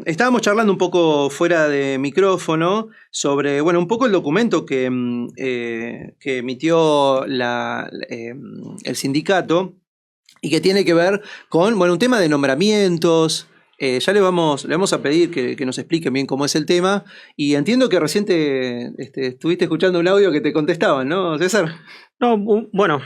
Estábamos charlando un poco fuera de micrófono sobre, bueno, un poco el documento que emitió el sindicato y que tiene que ver con, bueno, un tema de nombramientos. Ya le vamos a pedir que nos expliquen bien cómo es el tema. Y entiendo que recién estuviste escuchando un audio que te contestaban, ¿no, César? No, bueno,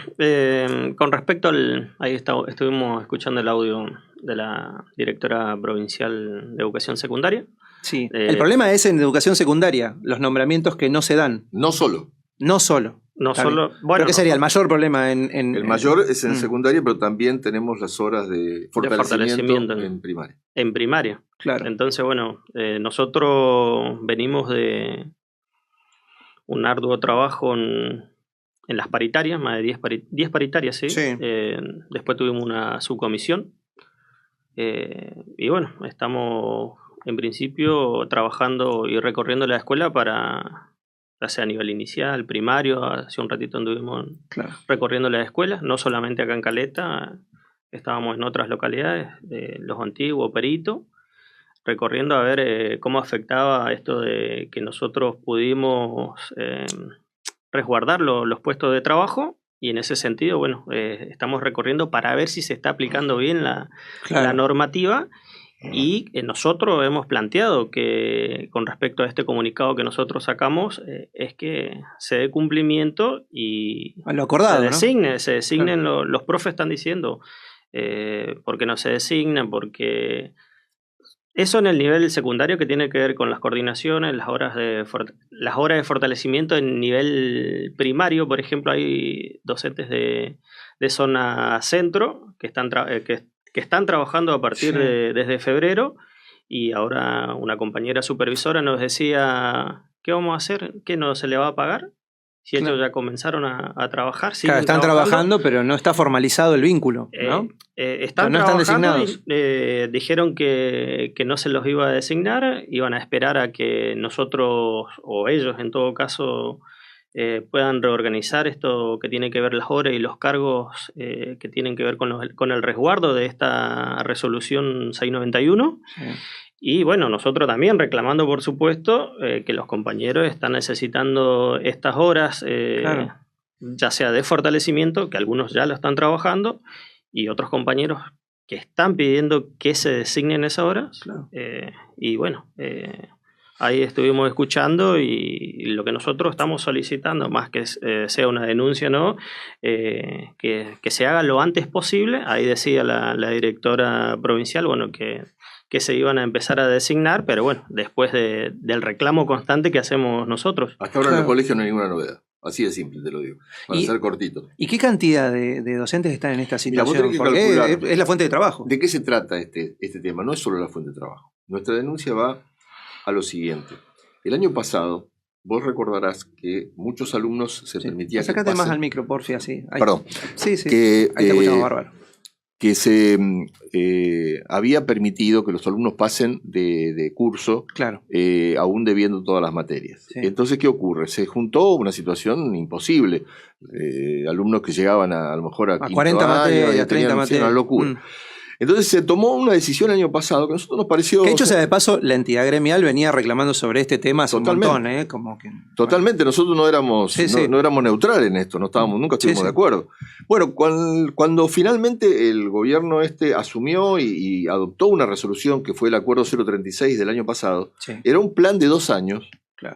con respecto ahí estuvimos escuchando el audio de la directora provincial de educación secundaria. Sí. El problema es en educación secundaria, los nombramientos que no se dan. No solo. No solo. No Está solo. bien. Bueno, ¿Pero qué sería el mayor problema El mayor es en secundaria, pero también tenemos las horas de fortalecimiento en primaria. En primaria. Claro. Entonces, bueno, nosotros venimos de un arduo trabajo en las paritarias, más de 10 paritarias, ¿sí? Sí. Después tuvimos una subcomisión. Y bueno, estamos en principio trabajando y recorriendo la escuela para, ya sea a nivel inicial, primario, hace un ratito anduvimos recorriendo las escuelas, no solamente acá en Caleta, estábamos en otras localidades, Los Antiguos, Perito, recorriendo a ver cómo afectaba esto de que nosotros pudimos resguardar los puestos de trabajo. Y en ese sentido, bueno, estamos recorriendo para ver si se está aplicando bien la normativa. Y nosotros hemos planteado que con respecto a este comunicado que nosotros sacamos, es que se dé cumplimiento y a lo acordado, se designen los profes están diciendo, porque no se designan, porque eso en el nivel secundario que tiene que ver con las coordinaciones, las horas de fortalecimiento en nivel primario. Por ejemplo, hay docentes de zona centro que están trabajando a partir desde febrero, y ahora una compañera supervisora nos decía, ¿qué vamos a hacer? ¿Qué no se le va a pagar? Si ellos ya comenzaron a trabajar. Claro, están trabajando, pero no está formalizado el vínculo, ¿no? Están designados. Dijeron que no se los iba a designar, iban a esperar a que nosotros, o ellos en todo caso, puedan reorganizar esto que tiene que ver las horas y los cargos que tienen que ver con el resguardo de esta resolución 691. Sí. Y bueno, nosotros también reclamando, por supuesto, que los compañeros están necesitando estas horas, ya sea de fortalecimiento, que algunos ya lo están trabajando, y otros compañeros que están pidiendo que se designen esas horas. Y bueno, ahí estuvimos escuchando, y lo que nosotros estamos solicitando, más que sea una denuncia, ¿no? Que se haga lo antes posible. Ahí decía la directora provincial, bueno, que se iban a empezar a designar, pero bueno, después del reclamo constante que hacemos nosotros. Hasta ahora en el colegio no hay ninguna novedad. Así de simple, te lo digo. Para ser cortito. ¿Y qué cantidad de docentes están en esta situación? Porque es la fuente de trabajo. ¿De qué se trata este tema? No es solo la fuente de trabajo. Nuestra denuncia va a lo siguiente. El año pasado, vos recordarás que muchos alumnos se permitían que Sacate más al micro, porfi, así. Ahí. Perdón. Sí. Que, ahí te escuchamos bárbaro. Que se había permitido que los alumnos pasen de curso, aún debiendo todas las materias. Sí. Entonces, ¿qué ocurre? Se juntó una situación imposible. Alumnos que llegaban a lo mejor a 40 materias, 30 materias. Una locura. Entonces se tomó una decisión el año pasado que a nosotros nos pareció... Que hecho sea de paso, la entidad gremial venía reclamando sobre este tema hace un montón, Como que, totalmente, nosotros no éramos neutrales en esto, nunca estuvimos de acuerdo. Bueno, cuando finalmente el gobierno asumió y adoptó una resolución que fue el acuerdo 036 del año pasado, era un plan de 2 años,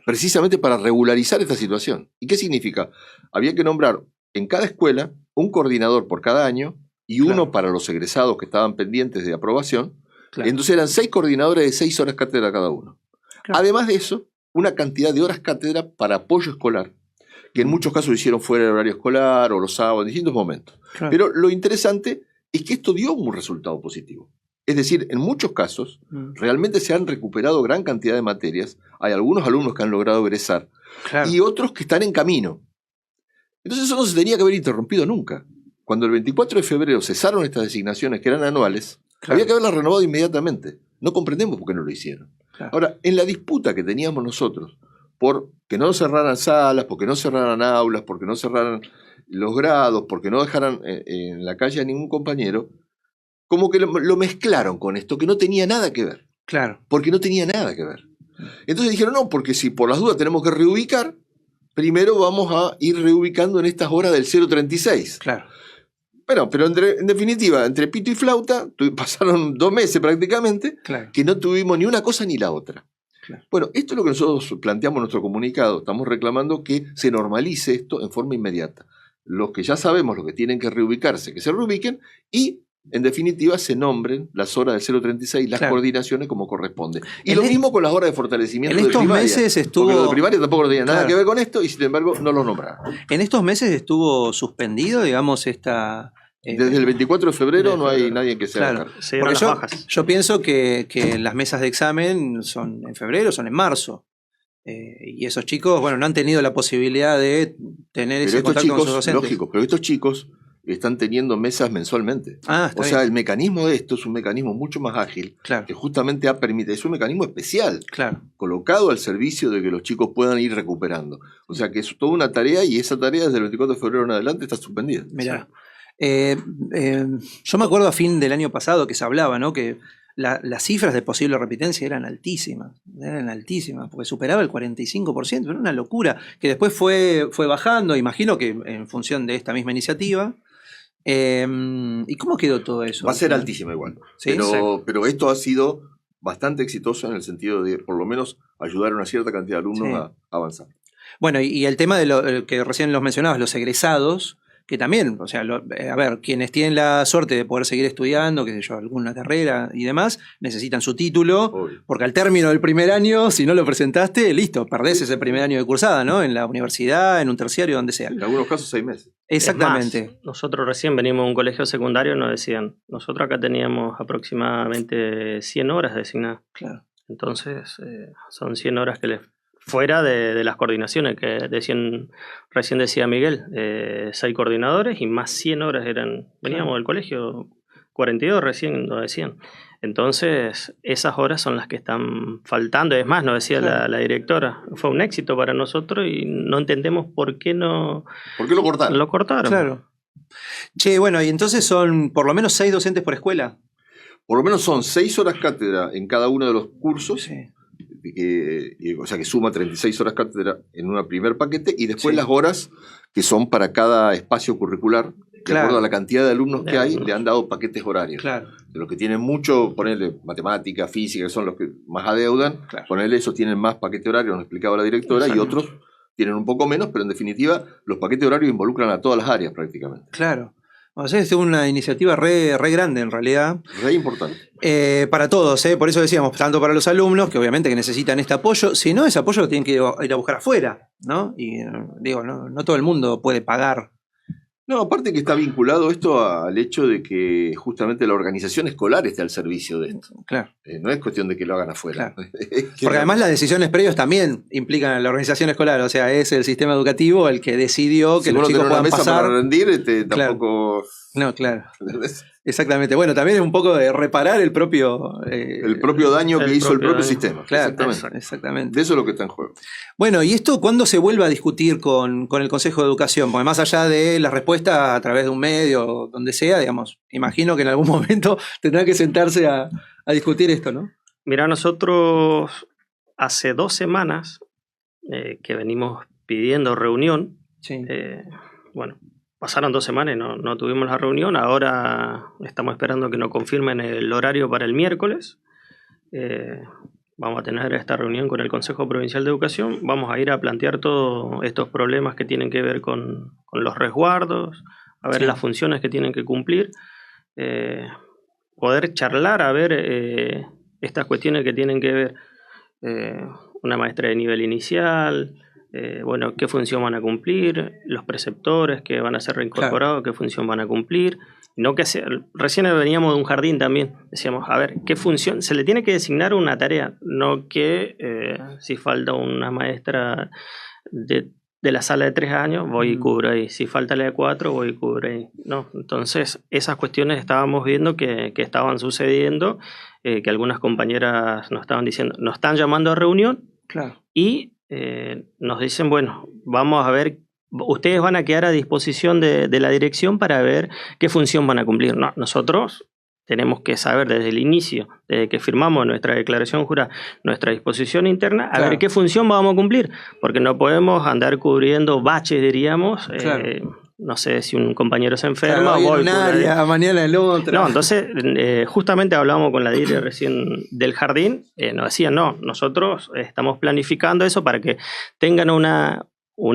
precisamente para regularizar esta situación. ¿Y qué significa? Había que nombrar en cada escuela un coordinador por cada año, y uno para los egresados que estaban pendientes de aprobación. Entonces eran 6 coordinadores de 6 horas cátedra cada uno. Además de eso, una cantidad de horas cátedra para apoyo escolar, que en muchos casos lo hicieron fuera del horario escolar o los sábados, en distintos momentos. Pero lo interesante es que esto dio un resultado positivo. Es decir, en muchos casos, realmente se han recuperado gran cantidad de materias. Hay algunos alumnos que han logrado egresar y otros que están en camino. Entonces eso no se tenía que haber interrumpido nunca. Cuando el 24 de febrero cesaron estas designaciones que eran anuales, había que haberlas renovado inmediatamente. No comprendemos por qué no lo hicieron. Ahora, en la disputa que teníamos nosotros, por que no cerraran salas, porque no cerraran aulas, porque no cerraran los grados, porque no dejaran en la calle a ningún compañero, como que lo mezclaron con esto, que no tenía nada que ver. Claro. Porque no tenía nada que ver. Entonces dijeron, no, porque si por las dudas tenemos que reubicar, primero vamos a ir reubicando en estas horas del 036. Claro. Bueno, pero en definitiva, entre pito y flauta, pasaron 2 meses prácticamente, claro, que no tuvimos ni una cosa ni la otra. Claro. Bueno, esto es lo que nosotros planteamos en nuestro comunicado. Estamos reclamando que se normalice esto en forma inmediata. Los que ya sabemos, los que tienen que reubicarse, que se reubiquen y, en definitiva, se nombren las horas del 036, las, claro, coordinaciones como corresponde. Y lo mismo con las horas de fortalecimiento de primaria. En estos meses estuvo... Porque lo de primaria tampoco no tenía, claro, nada que ver con esto y, sin embargo, no lo nombraron. En estos meses estuvo suspendido, digamos, esta... Desde el 24 de febrero no hay nadie que se haga cargo. Porque yo pienso que las mesas de examen son en febrero, son en marzo. Y esos chicos, bueno, no han tenido la posibilidad de tener ese contacto con sus docentes. Lógico, pero estos chicos están teniendo mesas mensualmente. O sea, el mecanismo de esto es un mecanismo mucho más ágil, claro, que justamente es un mecanismo especial, claro, colocado al servicio de que los chicos puedan ir recuperando. O sea, que es toda una tarea y esa tarea desde el 24 de febrero en adelante está suspendida. Mirá. Yo me acuerdo a fin del año pasado que se hablaba, ¿no? Que las cifras de posible repitencia eran altísimas, porque superaba el 45%, era una locura, que después fue bajando, imagino que en función de esta misma iniciativa. ¿Y cómo quedó todo eso? Va a ser altísima igual, ¿sí? Pero esto ha sido bastante exitoso en el sentido de, por lo menos, ayudar a una cierta cantidad de alumnos, sí, a avanzar. Bueno, y el tema de lo que recién los mencionabas, los egresados, que también, o sea, a ver, quienes tienen la suerte de poder seguir estudiando, qué sé yo, alguna carrera y demás, necesitan su título, obvio, porque al término del primer año, si no lo presentaste, listo, perdés ese primer año de cursada, ¿no? En la universidad, en un terciario, donde sea. En algunos casos 6 meses. Exactamente. Más, nosotros recién venimos a un colegio secundario, nos decían, nosotros acá teníamos aproximadamente 100 horas de asignadas. Claro. Entonces, son 100 horas que les... Fuera de las coordinaciones que recién decía Miguel, 6 coordinadores y más 100 horas veníamos del colegio, 42 recién nos decían. Entonces, esas horas son las que están faltando. Es más, nos decía, claro, la directora, fue un éxito para nosotros y no entendemos por qué no... ¿Por qué lo cortaron? Lo cortaron. Claro. Che, bueno, y entonces son por lo menos 6 docentes por escuela. Por lo menos son 6 horas cátedra en cada uno de los cursos. Sí. O sea que suma 36 horas cátedra en un primer paquete y después, sí, las horas que son para cada espacio curricular, de, claro, acuerdo a la cantidad de alumnos que hay, le han dado paquetes horarios. Claro. De los que tienen mucho, ponerle matemática, física, que son los que más adeudan, claro, ponerle esos tienen más paquete horario, nos explicaba la directora, y otros tienen un poco menos, pero en definitiva los paquetes horarios involucran a todas las áreas prácticamente. Claro. O sea, es una iniciativa re grande en realidad. Re importante. Para todos, por eso decíamos, tanto para los alumnos, que obviamente que necesitan este apoyo, si no, ese apoyo lo tienen que ir a buscar afuera, ¿no? Y digo, no todo el mundo puede pagar. No, aparte que está vinculado esto al hecho de que justamente la organización escolar esté al servicio de esto. Claro. No es cuestión de que lo hagan afuera. Claro. Porque además las decisiones previas también implican a la organización escolar, o sea, es el sistema educativo el que decidió que los chicos puedan pasar. Si uno tiene una mesa para rendir, tampoco... No, claro. Exactamente. Bueno, también es un poco de reparar el propio daño que hizo el propio sistema. Claro, exactamente. De eso es lo que está en juego. Bueno, ¿y esto cuándo se vuelve a discutir con el Consejo de Educación? Porque más allá de la respuesta a través de un medio o donde sea, digamos, imagino que en algún momento tendrá que sentarse a discutir esto, ¿no? Mira, nosotros hace 2 semanas que venimos pidiendo reunión. Sí. Bueno, pasaron 2 semanas y no tuvimos la reunión. Ahora estamos esperando que nos confirmen el horario para el miércoles. Vamos a tener esta reunión con el Consejo Provincial de Educación. Vamos a ir a plantear todos estos problemas que tienen que ver con los resguardos, a ver, sí, las funciones que tienen que cumplir, poder charlar, a ver estas cuestiones que tienen que ver una maestra de nivel inicial, bueno, qué función van a cumplir, los preceptores que van a ser reincorporados, claro, qué función van a cumplir. No que recién veníamos de un jardín también, decíamos, a ver, qué función, se le tiene que designar una tarea, no que si falta una maestra de la sala de 3 años, voy y cubro ahí, si falta la de 4, voy y cubro ahí. No, entonces esas cuestiones estábamos viendo que estaban sucediendo, que algunas compañeras nos estaban diciendo, nos están llamando a reunión, claro, y nos dicen, bueno, vamos a ver, ustedes van a quedar a disposición de la dirección para ver qué función van a cumplir. No, nosotros tenemos que saber desde el inicio, desde que firmamos nuestra declaración jurada, nuestra disposición interna, a ver qué función vamos a cumplir, porque no podemos andar cubriendo baches, diríamos. No sé si un compañero se enferma. Hoy en un área, mañana el otro. No, entonces, justamente hablábamos con la DIRE recién del jardín, nos decían, no, nosotros estamos planificando eso para que tengan una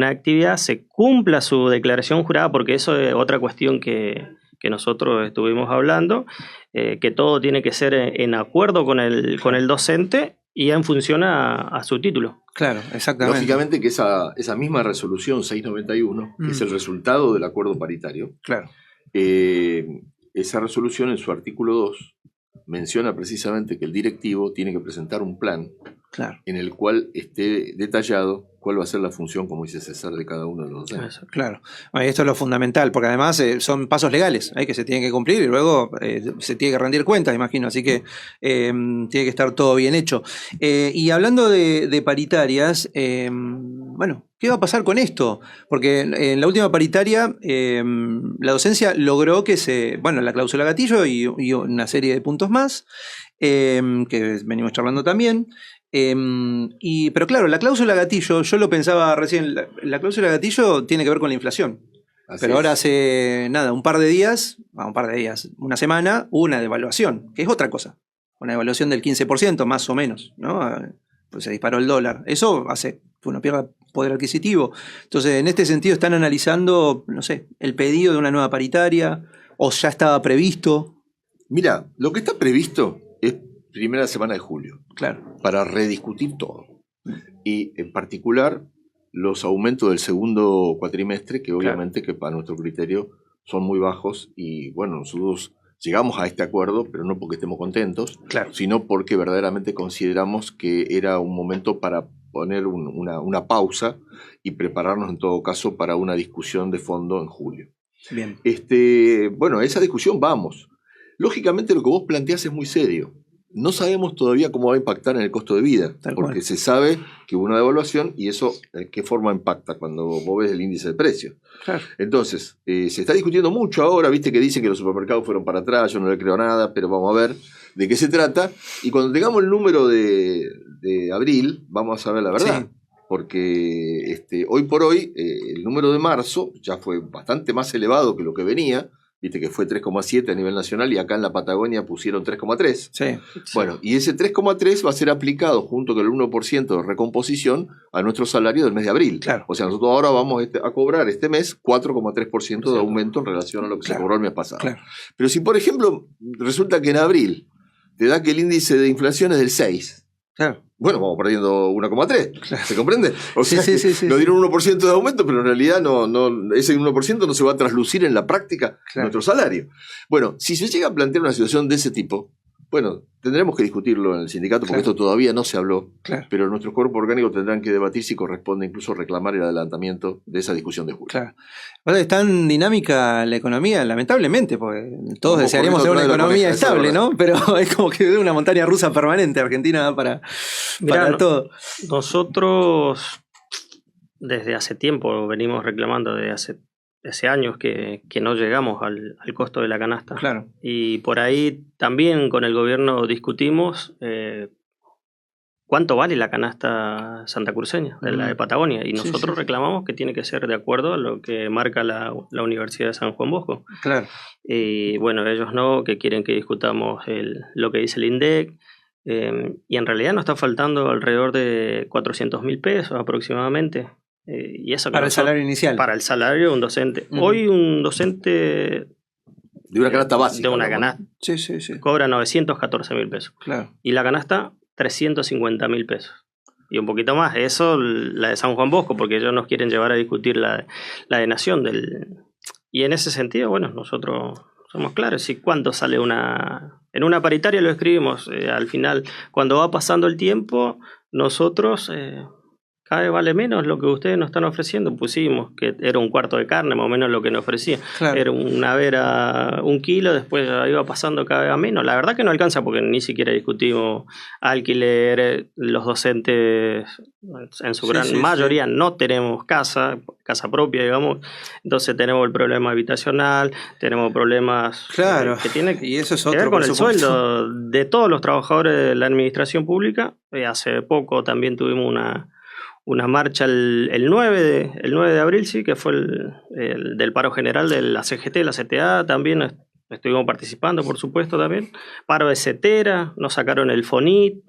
actividad, se cumpla su declaración jurada, porque eso es otra cuestión que nosotros estuvimos hablando, que todo tiene que ser en acuerdo con el docente y en función a su título. Claro, exactamente. Lógicamente que esa misma resolución 691 es el resultado del acuerdo paritario. Claro. Esa resolución en su artículo 2 menciona precisamente que el directivo tiene que presentar un plan en el cual esté detallado cuál va a ser la función, como dice César, de cada uno de los docentes. Claro. Bueno, esto es lo fundamental, porque además son pasos legales que se tienen que cumplir y luego se tiene que rendir cuentas, imagino, así que tiene que estar todo bien hecho. Y hablando de paritarias, bueno, ¿qué va a pasar con esto? Porque en la última paritaria la docencia logró que la cláusula gatillo y una serie de puntos más, que venimos charlando también. Pero claro, la cláusula gatillo, yo lo pensaba recién, la cláusula gatillo tiene que ver con la inflación. Pero ahora hace un par de días, una semana, hubo una devaluación, que es otra cosa. Una devaluación del 15%, más o menos, ¿no? Pues se disparó el dólar. Eso hace que uno pierda poder adquisitivo. Entonces, en este sentido, están analizando, no sé, el pedido de una nueva paritaria, o ya estaba previsto. Mira, lo que está previsto es primera semana de julio. Claro. Para rediscutir todo. Y en particular los aumentos del segundo cuatrimestre, que obviamente que para nuestro criterio son muy bajos y bueno, nosotros llegamos a este acuerdo, pero no porque estemos contentos, sino porque verdaderamente consideramos que era un momento para poner una pausa y prepararnos en todo caso para una discusión de fondo en julio. Bien. Bueno, a esa discusión vamos. Lógicamente lo que vos planteás es muy serio. No sabemos todavía cómo va a impactar en el costo de vida, porque se sabe que hubo una devaluación y eso, ¿de qué forma impacta cuando vos ves el índice de precios? Claro. Entonces, se está discutiendo mucho ahora, viste que dicen que los supermercados fueron para atrás, yo no le creo nada, pero vamos a ver de qué se trata. Y cuando tengamos el número de abril, vamos a saber la verdad. Sí. Porque hoy por hoy, el número de marzo ya fue bastante más elevado que lo que venía. Viste que fue 3,7 a nivel nacional y acá en la Patagonia pusieron 3,3. Sí. Bueno, y ese 3,3 va a ser aplicado junto con el 1% de recomposición a nuestro salario del mes de abril. Claro. O sea, nosotros ahora vamos a cobrar este mes 4,3% de aumento en relación a lo que se cobró el mes pasado. Claro. Pero si, por ejemplo, resulta que en abril te da que el índice de inflación es del 6. Claro. Bueno, vamos perdiendo 1,3. Claro. ¿Se comprende? O sea, sí. nos dieron 1% de aumento, pero en realidad ese 1% no se va a traslucir en la práctica en nuestro salario. Bueno, si se llega a plantear una situación de ese tipo, bueno, tendremos que discutirlo en el sindicato, porque esto todavía no se habló, pero nuestros cuerpos orgánicos tendrán que debatir si corresponde incluso reclamar el adelantamiento de esa discusión de julio. Claro. Ahora es tan dinámica la economía, lamentablemente, porque todos desearíamos tener una economía estable, ¿no? Pero es como que es una montaña rusa permanente. Argentina da para todo. Nosotros desde hace tiempo venimos reclamando, desde hace años que no llegamos al costo de la canasta. Claro. Y por ahí también con el gobierno discutimos cuánto vale la canasta santacruceña, de la de Patagonia. Y nosotros reclamamos que tiene que ser de acuerdo a lo que marca la Universidad de San Juan Bosco. Claro. Y bueno, ellos no, que quieren que discutamos lo que dice el INDEC. Y en realidad nos está faltando alrededor de 400.000 pesos aproximadamente. Y eso para el salario inicial. Para el salario de un docente. Hoy un docente de una canasta básica. De una canasta. Sí. Cobra 914.000 pesos. Claro. Y la canasta, 350.000 pesos. Y un poquito más. Eso, la de San Juan Bosco, porque ellos nos quieren llevar a discutir la de Nación. Y en ese sentido, bueno, nosotros somos claros. ¿Y cuánto sale en una paritaria lo escribimos? Al final, cuando va pasando el tiempo, nosotros cada vez vale menos lo que ustedes nos están ofreciendo. Pusimos que era un cuarto de carne, más o menos lo que nos ofrecían. Claro. Era una vera 1 kilo, después iba pasando cada vez a menos. La verdad que no alcanza porque ni siquiera discutimos alquiler, los docentes en su gran mayoría no tenemos casa propia, digamos. Entonces tenemos el problema habitacional, tenemos problemas que tienen y eso es que ver con el sueldo de todos los trabajadores de la administración pública. Hace poco también tuvimos una marcha el 9 de abril, sí, que fue el del paro general de la CGT, la CTA, también estuvimos participando, por supuesto, también. Paro de CETERA, nos sacaron el FONIT.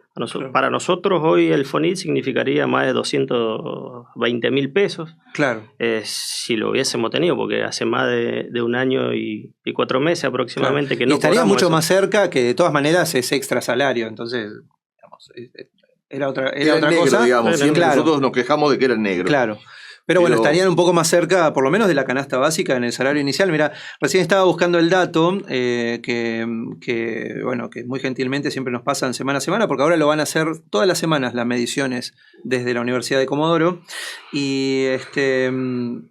Para nosotros hoy el FONIT significaría más de 220.000 pesos. Claro. Si lo hubiésemos tenido, porque hace más de 1 año y 4 meses aproximadamente que no estaría cobramos mucho eso. más cerca, que de todas maneras es extra salario, entonces, digamos, era otra negro, cosa. Digamos, siempre nosotros nos quejamos de que era negro. Claro. Pero bueno, estarían un poco más cerca, por lo menos, de la canasta básica en el salario inicial. Mira, recién estaba buscando el dato que muy gentilmente siempre nos pasan semana a semana, porque ahora lo van a hacer todas las semanas las mediciones desde la Universidad de Comodoro. Y esto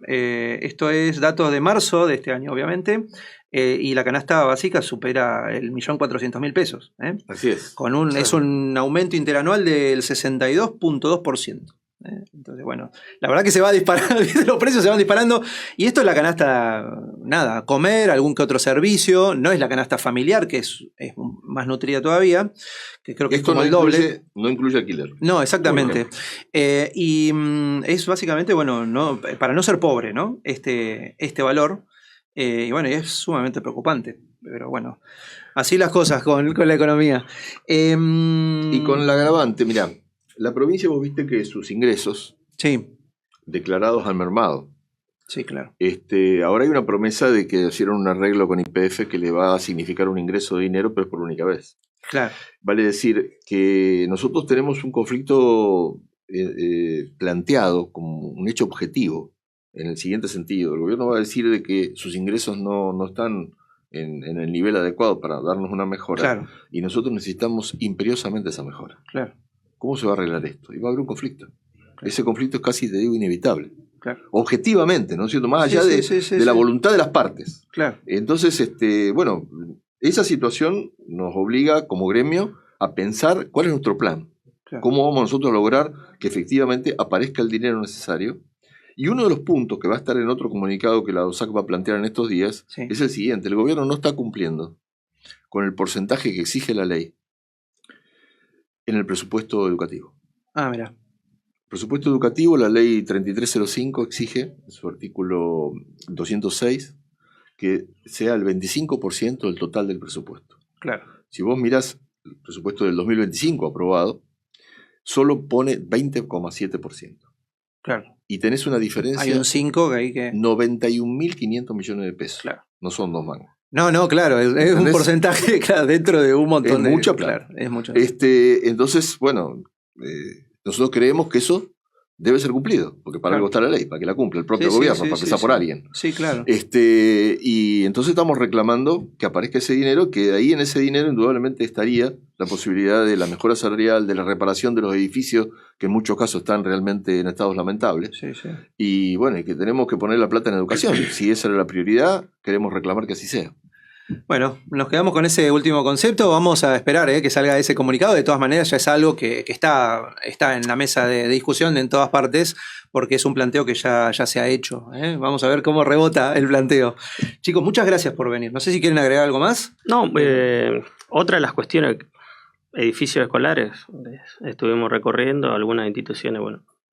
es datos de marzo de este año, obviamente. Y la canasta básica supera el 1.400.000 pesos. Así es. Es un aumento interanual del 62.2%. Entonces, bueno, la verdad que se va disparando, los precios se van disparando. Y esto es la canasta, nada, comer, algún que otro servicio. No es la canasta familiar, que es más nutrida todavía, que creo que esto es como el doble. No incluye alquiler. No, exactamente. Y es básicamente, para no ser pobre, ¿no? Este valor. Y bueno, es sumamente preocupante. Pero bueno, así las cosas con la economía. Y con la agravante, mirá. La provincia, vos viste que sus ingresos declarados han mermado. Sí, claro. Ahora hay una promesa de que hicieron un arreglo con YPF que le va a significar un ingreso de dinero, pero es por única vez. Claro. Vale decir que nosotros tenemos un conflicto planteado como un hecho objetivo, en el siguiente sentido. El gobierno va a decir de que sus ingresos no están en el nivel adecuado para darnos una mejora. Claro. Y nosotros necesitamos imperiosamente esa mejora. Claro. ¿Cómo se va a arreglar esto? Y va a haber un conflicto. Claro. Ese conflicto es casi, te digo, inevitable. Claro. Objetivamente, ¿no es cierto? Más allá de la voluntad de las partes. Claro. Entonces, esa situación nos obliga como gremio a pensar cuál es nuestro plan. Claro. ¿Cómo vamos nosotros a lograr que efectivamente aparezca el dinero necesario? Y uno de los puntos que va a estar en otro comunicado que la DOSAC va a plantear en estos días es el siguiente. El gobierno no está cumpliendo con el porcentaje que exige la ley en el presupuesto educativo. Mira. El presupuesto educativo, la ley 3305 exige, en su artículo 206, que sea el 25% del total del presupuesto. Claro. Si vos mirás el presupuesto del 2025 aprobado, solo pone 20,7%. Claro. Y tenés una diferencia. Hay un 5 que hay que. 91.500 millones de pesos. Claro. No son 2 mangos. No, claro, es un porcentaje dentro de un montón de. Mucha plata. Claro, es mucho. Entonces, nosotros creemos que eso debe ser cumplido, porque para algo está la ley, para que la cumpla el propio gobierno, para que sea por alguien. Sí, claro. Y entonces estamos reclamando que aparezca ese dinero, que de ahí en ese dinero indudablemente estaría la posibilidad de la mejora salarial, de la reparación de los edificios, que en muchos casos están realmente en estados lamentables. Sí. Y que tenemos que poner la plata en educación. Si esa era la prioridad, queremos reclamar que así sea. Bueno, nos quedamos con ese último concepto. Vamos a esperar que salga ese comunicado. De todas maneras, ya es algo que está en la mesa de discusión en todas partes, porque es un planteo que ya se ha hecho. Vamos a ver cómo rebota el planteo. Chicos, muchas gracias por venir. No sé si quieren agregar algo más. No, otra de las cuestiones, edificios escolares, estuvimos recorriendo algunas instituciones,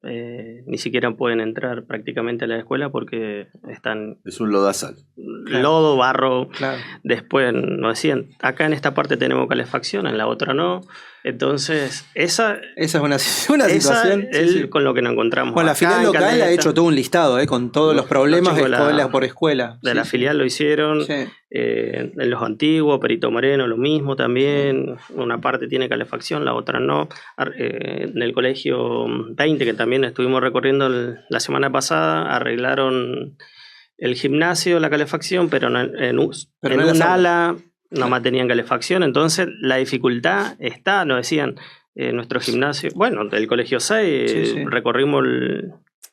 ni siquiera pueden entrar prácticamente a la escuela porque están... Es un lodazal. Lodo, barro. Claro. Después nos decían, acá en esta parte tenemos calefacción, en la otra no. Entonces, esa es una situación con lo que nos encontramos. Bueno, la filial local ha hecho todo un listado con todos los problemas de escuela por escuela. De la filial lo hicieron. Sí. En los antiguos, Perito Moreno, lo mismo también. Una parte tiene calefacción, la otra no. En el colegio 20, que también estuvimos recorriendo la semana pasada, arreglaron el gimnasio, la calefacción, pero en un ala nomás tenían calefacción. Entonces la dificultad está, nos decían, nuestro gimnasio, bueno, del Colegio 6, recorrimos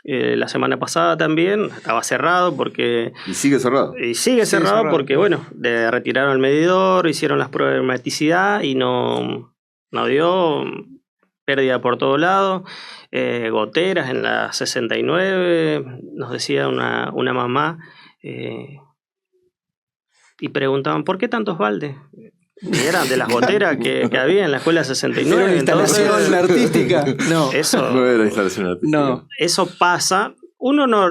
la semana pasada también, estaba cerrado porque... ¿Y sigue cerrado? Y sigue cerrado porque, bueno, retiraron el medidor, hicieron las pruebas de hermeticidad y no dio pérdida por todo lado, goteras en la 69, nos decía una mamá, y preguntaban, ¿por qué tantos baldes? Y eran de las goteras que había en la escuela 69. ¿Era instalación artística? No. Eso, no era instalación artística. No. Eso pasa. Uno no...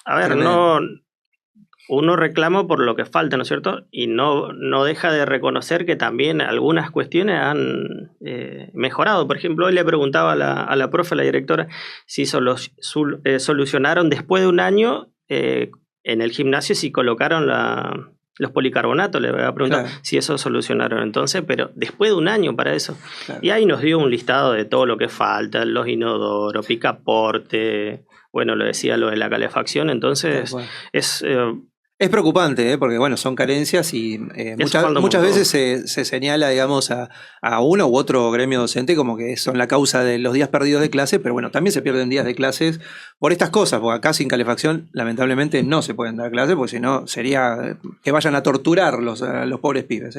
A ver, no... Uno reclama por lo que falta, ¿no es cierto? Y no deja de reconocer que también algunas cuestiones han mejorado. Por ejemplo, hoy le preguntaba a la profe, a la directora, si solucionaron después de un año en el gimnasio, si colocaron los policarbonatos. Le había preguntado si eso solucionaron entonces, pero después de un año para eso. Claro. Y ahí nos dio un listado de todo lo que falta, los inodoros, picaporte, bueno, lo decía lo de la calefacción, entonces es preocupante, porque bueno, son carencias y muchas veces se señala, digamos, a uno u otro gremio docente como que son la causa de los días perdidos de clase, pero bueno, también se pierden días de clases por estas cosas, porque acá sin calefacción lamentablemente no se pueden dar clases, porque si no sería que vayan a torturar a los pobres pibes.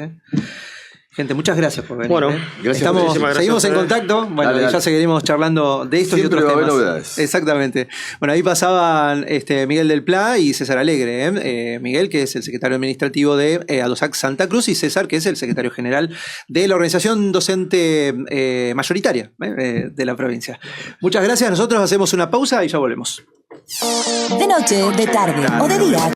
Gente, muchas gracias por venir. Bueno, gracias. Seguimos en contacto. Bueno, ya seguiremos charlando de estos Siempre y otros temas. Novedades. Exactamente. Bueno, ahí pasaban Miguel del Pla y César Alegre. Miguel, que es el secretario administrativo de ADOSAC Santa Cruz, y César, que es el secretario general de la organización docente mayoritaria de la provincia. Muchas gracias. Nosotros hacemos una pausa y ya volvemos. De noche, de tarde o de día.